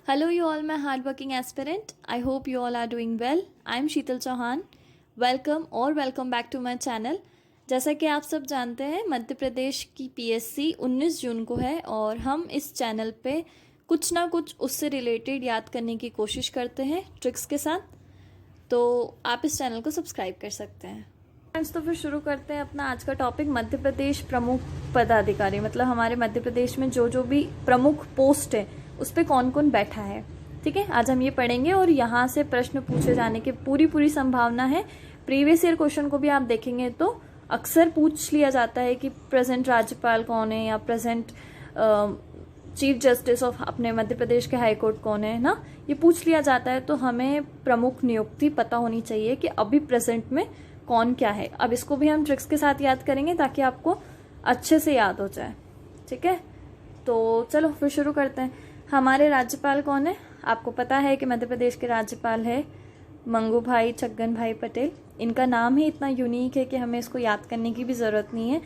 Hello, you all, my hardworking aspirant. I hope you all are doing well. I'm Sheetal Chauhan. Welcome back to my channel. जैसा कि आप सब जानते हैं, मध्य प्रदेश की पीएससी 19 जून को है और हम इस चैनल पे कुछ ना कुछ उससे रिलेटेड याद करने की कोशिश करते हैं ट्रिक्स के साथ. तो आप इस चैनल को सब्सक्राइब कर सकते हैं. फ्रेंड्स, तो फिर शुरू करते हैं अपना आज का टॉपिक. मध्य प्रदेश प्रमुख पदाधिकारी, मतलब हमारे मध्य प्रदेश में जो जो भी प्रमुख पोस्ट है उस पर कौन कौन बैठा है. ठीक है, आज हम ये पढ़ेंगे और यहाँ से प्रश्न पूछे जाने की पूरी संभावना है. प्रीवियस ईयर क्वेश्चन को भी आप देखेंगे तो अक्सर पूछ लिया जाता है कि प्रेजेंट राज्यपाल कौन है या प्रेजेंट चीफ जस्टिस ऑफ अपने मध्य प्रदेश के हाई कोर्ट कौन है ना, ये पूछ लिया जाता है. तो हमें प्रमुख नियुक्ति पता होनी चाहिए कि अभी प्रेजेंट में कौन क्या है. अब इसको भी हम ट्रिक्स के साथ याद करेंगे ताकि आपको अच्छे से याद हो जाए. ठीक है, तो चलो फिर शुरू करते हैं. हमारे राज्यपाल कौन है? आपको पता है कि मध्य प्रदेश के राज्यपाल है मंगू भाई छगन भाई पटेल. इनका नाम ही इतना यूनिक है कि हमें इसको याद करने की भी ज़रूरत नहीं है.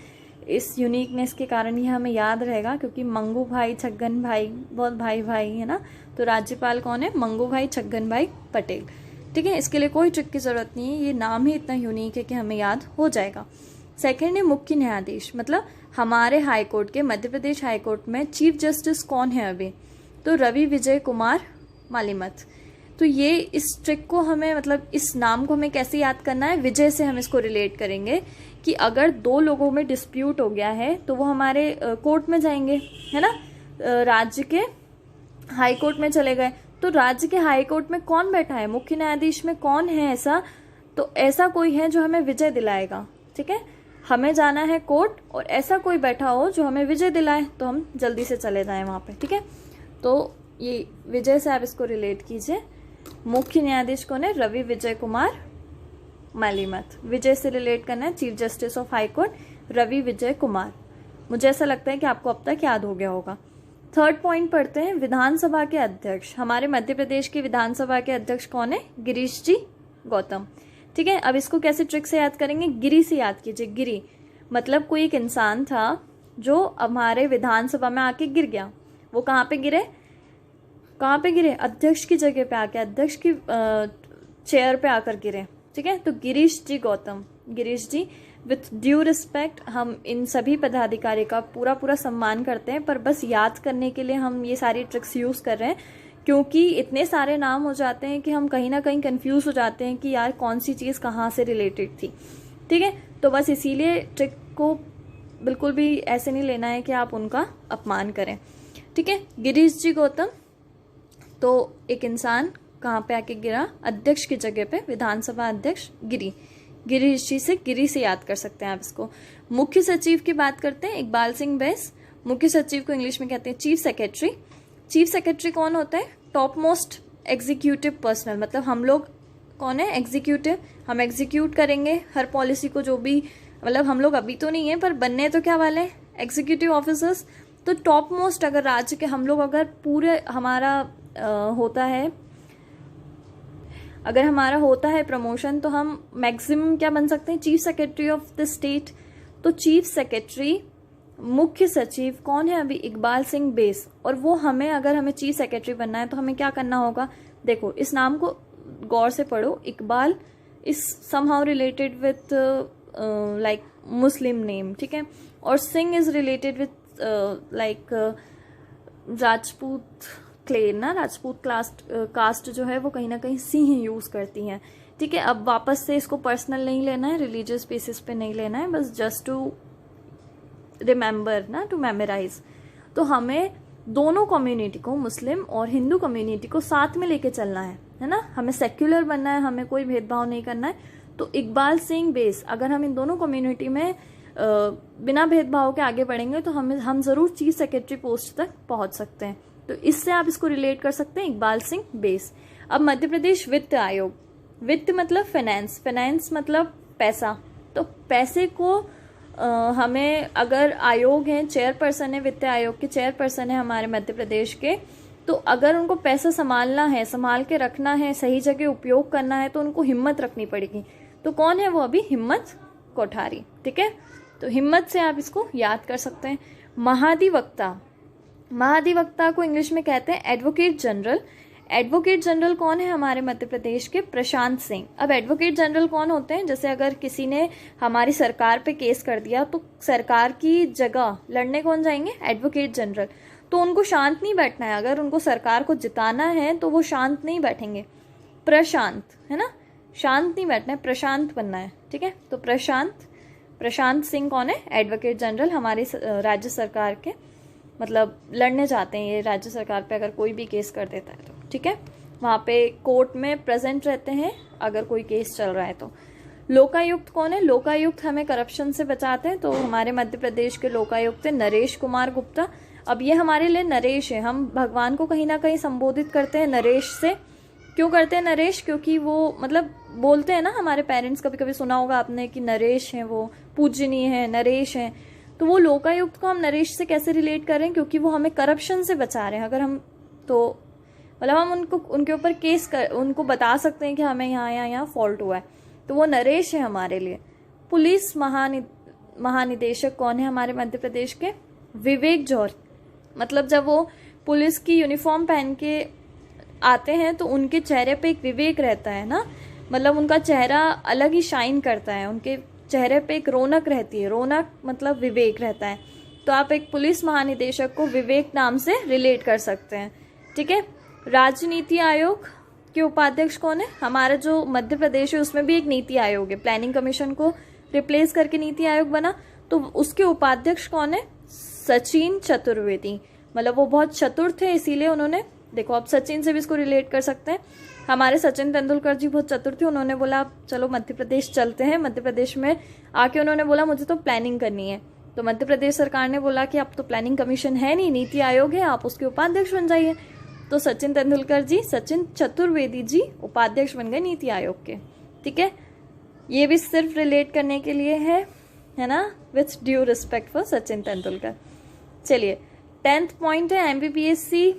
इस यूनिकनेस के कारण ही हमें याद रहेगा, क्योंकि मंगू भाई छगन भाई बहुत भाई भाई है ना. तो राज्यपाल कौन है? मंगू भाई छगन भाई पटेल. ठीक है, इसके लिए कोई ट्रिक की ज़रूरत नहीं है, ये नाम ही इतना यूनिक है कि हमें याद हो जाएगा. सेकेंड है मुख्य न्यायाधीश, मतलब हमारे हाई कोर्ट के, मध्य प्रदेश हाई कोर्ट में चीफ जस्टिस कौन है अभी? तो रवि विजय कुमार मालीमत. तो ये इस ट्रिक को हमें, मतलब इस नाम को हमें कैसे याद करना है? विजय से हम इसको रिलेट करेंगे कि अगर दो लोगों में डिस्प्यूट हो गया है तो वो हमारे कोर्ट में जाएंगे, है ना. राज्य के हाई कोर्ट में चले गए, तो राज्य के हाई कोर्ट में कौन बैठा है? मुख्य न्यायाधीश में कौन है ऐसा? तो ऐसा कोई है जो हमें विजय दिलाएगा. ठीक है, हमें जाना है कोर्ट और ऐसा कोई बैठा हो जो हमें विजय दिलाए, तो हम जल्दी से चले जाएं वहां पे. ठीक है, तो ये विजय से आप इसको रिलेट कीजिए. मुख्य न्यायाधीश कौन है? रवि विजय कुमार मालीमत. विजय से रिलेट करना है chief justice of high court Ravi Vijay Kumar. मुझे ऐसा लगता है कि आपको अब तक याद हो गया होगा. थर्ड पॉइंट पढ़ते हैं. विधानसभा के अध्यक्ष, हमारे मध्य प्रदेश की विधानसभा के अध्यक्ष कौन है? गिरीश जी गौतम. ठीक है, अब इसको कैसे ट्रिक से याद करेंगे? गिरी से याद कीजिए. गिरी मतलब कोई एक इंसान था जो हमारे विधानसभा में आके गिर गया. वो कहाँ पे गिरे? अध्यक्ष की जगह पे आके, अध्यक्ष की चेयर पे आकर गिरे. ठीक है, तो गिरीश जी गौतम. गिरीश जी, विथ ड्यू रिस्पेक्ट हम इन सभी पदाधिकारी का पूरा सम्मान करते हैं, पर बस याद करने के लिए हम ये सारी ट्रिक्स यूज कर रहे हैं, क्योंकि इतने सारे नाम हो जाते हैं कि हम कहीं ना कहीं कंफ्यूज हो जाते हैं कि यार कौन सी चीज़ कहाँ से रिलेटेड थी. ठीक है, तो बस इसीलिए ट्रिक को बिल्कुल भी ऐसे नहीं लेना है कि आप उनका अपमान करें. ठीक है, गिरीश जी गौतम, तो एक इंसान कहाँ पे आके गिरा? अध्यक्ष की जगह पे, विधानसभा अध्यक्ष गिरीश जी से, गिरी से याद कर सकते हैं आप इसको. मुख्य सचिव की बात करते हैं. इकबाल सिंह बैस. मुख्य सचिव को इंग्लिश में कहते हैं चीफ सेक्रेटरी. चीफ सेक्रेटरी कौन होता है? टॉप मोस्ट एग्जीक्यूटिव पर्सनल, मतलब हम लोग कौन है? एग्जीक्यूटिव. हम एग्जीक्यूट करेंगे हर पॉलिसी को, जो भी, मतलब हम लोग अभी तो नहीं है पर बनने तो क्या वाले हैं? Executive officers. तो टॉप मोस्ट, अगर राज्य के हम लोग, अगर पूरे हमारा होता है, अगर हमारा होता है प्रमोशन, तो हम मैक्सिमम क्या बन सकते हैं? Chief secretary of the state. तो चीफ सेक्रेटरी, मुख्य सचिव कौन है अभी? इकबाल सिंह बैस. और वो हमें, अगर हमें चीफ सेक्रेटरी बनना है तो हमें क्या करना होगा? देखो, इस नाम को गौर से पढ़ो. Iqbal is somehow related with like Muslim name. ठीक है, और Singh is related with like Rajput clan ना, राजपूत कास्ट जो है वो कहीं ना कहीं सिंह यूज करती हैं. ठीक है, अब वापस से इसको पर्सनल नहीं लेना है, रिलीजियस बेसिस पे नहीं लेना है, बस जस्ट टू रिमेम्बर ना, टू मेमोराइज. तो हमें दोनों कम्युनिटी को, मुस्लिम और हिंदू कम्युनिटी को साथ में लेके चलना है ना. हमें सेक्युलर बनना है, हमें कोई भेदभाव नहीं करना है. तो इकबाल सिंह बैस, अगर हम इन दोनों कम्युनिटी में बिना भेदभाव के आगे बढ़ेंगे तो हम जरूर चीफ सेक्रेटरी पोस्ट तक पहुंच सकते हैं. तो इससे आप इसको रिलेट कर सकते हैं, इकबाल सिंह बैस. अब मध्य प्रदेश वित्त आयोग. वित्त मतलब फाइनेंस, फाइनेंस मतलब पैसा. तो पैसे को हमें, अगर आयोग है, चेयरपर्सन है, वित्त आयोग के चेयरपर्सन है हमारे मध्य प्रदेश के, तो अगर उनको पैसा संभालना है, संभाल के रखना है, सही जगह उपयोग करना है, तो उनको हिम्मत रखनी पड़ेगी. तो कौन है वो अभी? हिम्मत कोठारी. ठीक है, तो हिम्मत से आप इसको याद कर सकते हैं. महाधिवक्ता, महाधिवक्ता को इंग्लिश में कहते हैं एडवोकेट जनरल। एडवोकेट जनरल कौन है हमारे मध्य प्रदेश के? प्रशांत सिंह। अब एडवोकेट जनरल कौन होते हैं? जैसे अगर किसी ने हमारी सरकार पे केस कर दिया तो सरकार की जगह लड़ने कौन जाएंगे? Advocate general. तो उनको शांत नहीं बैठना है, अगर उनको सरकार को जिताना है तो वो शांत नहीं बैठेंगे, प्रशांत, है ना, शांत नहीं बैठना है, प्रशांत बनना है, ठीक है। तो प्रशांत सिंह कौन है? एडवोकेट जनरल, हमारी राज्य सरकार के, मतलब लड़ने जाते हैं ये राज्य सरकार पे अगर कोई भी केस कर देता है तो, ठीक है। वहाँ पे कोर्ट में प्रेजेंट रहते हैं अगर कोई केस चल रहा है तो। लोकायुक्त कौन है? लोकायुक्त हमें करप्शन से बचाते हैं, तो हमारे मध्य प्रदेश के लोकायुक्त है नरेश कुमार गुप्ता। अब ये हमारे लिए नरेश है, हम भगवान को कहीं ना कहीं संबोधित करते हैं नरेश से। क्यों करते हैं नरेश? क्योंकि वो मतलब बोलते हैं ना, हमारे पेरेंट्स, कभी कभी सुना होगा आपने कि नरेश हैं, वो पूजनीय है, नरेश हैं। तो वो लोकायुक्त को हम नरेश से कैसे रिलेट कर रहे हैं? क्योंकि वो हमें करप्शन से बचा रहे हैं। अगर हम तो मतलब हम उनके ऊपर उनको बता सकते हैं कि हमें यहाँ फॉल्ट हुआ है, तो वो नरेश है हमारे लिए। पुलिस महानिदेशक कौन है हमारे मध्य प्रदेश के? विवेक जौहर। मतलब जब वो पुलिस की यूनिफॉर्म पहन के आते हैं तो उनके चेहरे पे एक विवेक रहता है ना, मतलब उनका चेहरा अलग ही शाइन करता है, उनके चेहरे पे एक रौनक रहती है, रौनक मतलब विवेक रहता है। तो आप एक पुलिस महानिदेशक को विवेक नाम से रिलेट कर सकते हैं, ठीक है। राजनीति आयोग के उपाध्यक्ष कौन है? हमारा जो मध्य प्रदेश है उसमें भी एक नीति आयोग है, प्लानिंग कमीशन को रिप्लेस करके नीति आयोग बना, तो उसके उपाध्यक्ष कौन है? सचिन चतुर्वेदी। मतलब वो बहुत चतुर थे, इसीलिए उन्होंने, देखो आप सचिन से भी इसको रिलेट कर सकते हैं। हमारे सचिन तेंदुलकर जी बहुत चतुर थे, उन्होंने बोला चलो मध्य प्रदेश चलते हैं। मध्य प्रदेश में आके उन्होंने बोला मुझे तो प्लानिंग करनी है, तो मध्य प्रदेश सरकार ने बोला कि अब तो प्लानिंग कमीशन है नहीं, नीति आयोग है, आप उसके उपाध्यक्ष बन जाइए। तो सचिन तेंदुलकर जी, सचिन चतुर्वेदी जी उपाध्यक्ष बन गए नीति आयोग के, ठीक है। ये भी सिर्फ रिलेट करने के लिए है ना, with due respect for Sachin Tendulkar. चलिए 10th पॉइंट है MPPSC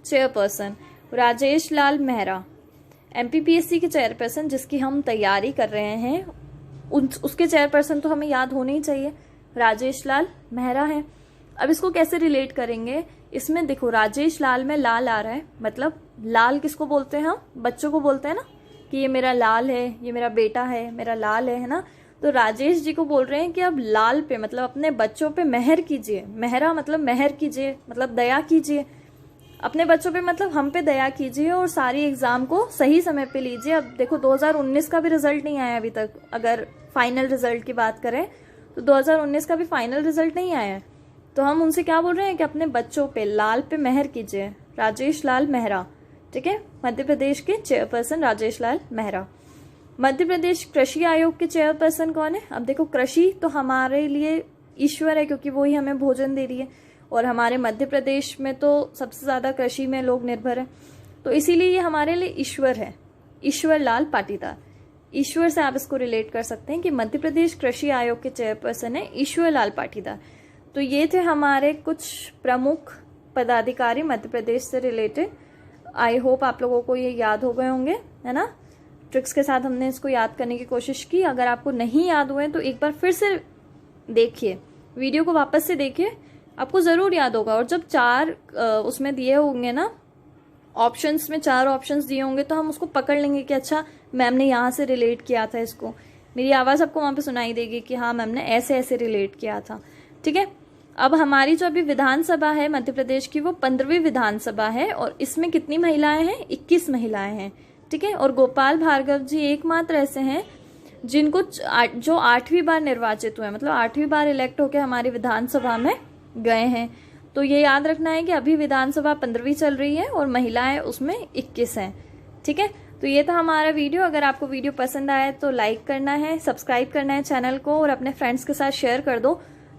चेयरपर्सन राजेश लाल मेहरा। MPPSC के चेयरपर्सन जिसकी हम तैयारी कर रहे हैं उसके चेयरपर्सन तो हमें याद होने ही चाहिए, राजेश लाल मेहरा है। अब इसको कैसे रिलेट करेंगे? इसमें देखो राजेश लाल में लाल आ रहा है, मतलब लाल किसको बोलते हैं? हम बच्चों को बोलते हैं ना कि ये मेरा लाल है, ये मेरा बेटा है, मेरा लाल है ना। तो राजेश जी को बोल रहे हैं कि अब लाल पे मतलब अपने बच्चों पे मेहर कीजिए, मेहरा मतलब मेहर कीजिए, मतलब दया कीजिए अपने बच्चों पे, मतलब हम पे दया कीजिए और सारी एग्जाम को सही समय पे लीजिए। अब देखो 2019 का भी रिजल्ट नहीं आया अभी तक, अगर फाइनल रिजल्ट की बात करें तो 2019 का भी फाइनल रिजल्ट नहीं आया है, तो हम उनसे क्या बोल रहे हैं कि अपने बच्चों पे लाल पे मेहर कीजिए, राजेश लाल मेहरा, ठीक है। मध्य प्रदेश के चेयरपर्सन राजेश लाल मेहरा। मध्य प्रदेश कृषि आयोग के चेयरपर्सन कौन है? अब देखो कृषि तो हमारे लिए ईश्वर है, क्योंकि वो ही हमें भोजन दे रही है, और हमारे मध्य प्रदेश में तो सबसे ज्यादा कृषि में लोग निर्भर है, तो इसीलिए ये हमारे लिए ईश्वर है, ईश्वर लाल पाटीदार। ईश्वर से आप इसको रिलेट कर सकते हैं कि मध्य प्रदेश कृषि आयोग के चेयरपर्सन है ईश्वर लाल पाटीदार। तो ये थे हमारे कुछ प्रमुख पदाधिकारी मध्य प्रदेश से रिलेटेड। आई होप आप लोगों को ये याद हो गए होंगे, है ना। ट्रिक्स के साथ हमने इसको याद करने की कोशिश की। अगर आपको नहीं याद हुए तो एक बार फिर से देखिए, वीडियो को वापस से देखिए, आपको जरूर याद होगा। और जब 4 उसमें दिए होंगे ना ऑप्शंस में, 4 ऑप्शंस दिए होंगे तो हम उसको पकड़ लेंगे कि अच्छा मैम ने यहाँ से रिलेट किया था इसको, मेरी आवाज़ आपको वहाँ पे सुनाई देगी कि हाँ मैम ने ऐसे ऐसे रिलेट किया था, ठीक है। अब हमारी जो अभी विधानसभा है मध्य प्रदेश की, वो 15वीं विधानसभा है और इसमें कितनी महिलाएं हैं? 21 महिलाएं हैं, ठीक है। और गोपाल भार्गव जी एकमात्र ऐसे हैं जिनको जो 8वीं बार निर्वाचित हुए, मतलब 8वीं बार इलेक्ट होकर हमारी विधानसभा में गए हैं। तो ये याद रखना है कि अभी विधानसभा 15वीं चल रही है और महिलाएं उसमें 21 हैं, ठीक है। तो ये था हमारा वीडियो। अगर आपको वीडियो पसंद आए तो लाइक करना है, सब्सक्राइब करना है चैनल को, और अपने फ्रेंड्स के साथ शेयर कर दो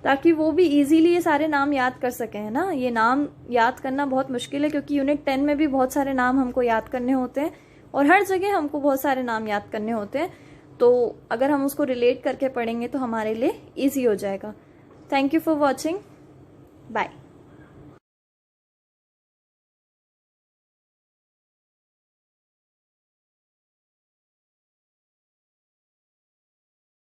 ताकि वो भी इजीली ये सारे नाम याद कर सकें, है ना। ये नाम याद करना बहुत मुश्किल है क्योंकि यूनिट 10 में भी बहुत सारे नाम हमको याद करने होते हैं और हर जगह हमको बहुत सारे नाम याद करने होते हैं। तो अगर हम उसको रिलेट करके पढ़ेंगे तो हमारे लिए ईजी हो जाएगा। Thank you for watching, bye.